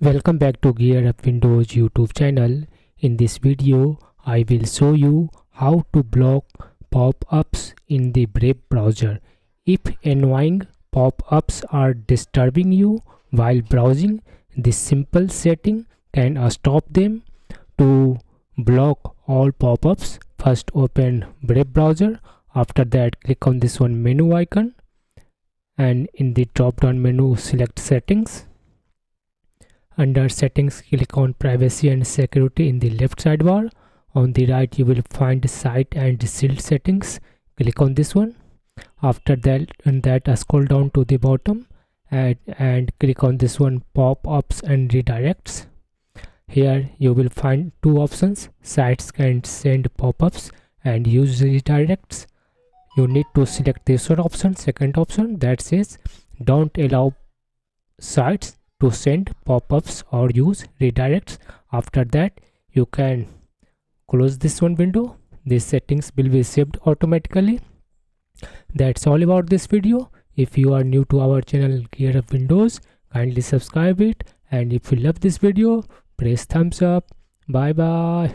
Welcome back to GearUpWindows YouTube channel. In this video, I will show you how to block pop-ups in the Brave browser. If annoying pop-ups are disturbing you while browsing, this simple setting can stop them. To block all pop-ups, first open Brave browser. After that, click on this one menu icon, and in the drop-down menu, select Settings. Under settings, click on privacy and security in the left sidebar. On the right, you will find site and shield settings. Click on this one. After that, scroll down to the bottom and click on this one, pop-ups and redirects. Here you will find two options: sites can send pop-ups and use redirects. You need to select this one option, second option, that says don't allow sites to send pop-ups or use redirects. After that, you can close this one window. These settings will be saved automatically. That's all about this video. If you are new to our channel GearUpWindows, kindly subscribe it, and if you love this video, press thumbs up. Bye bye.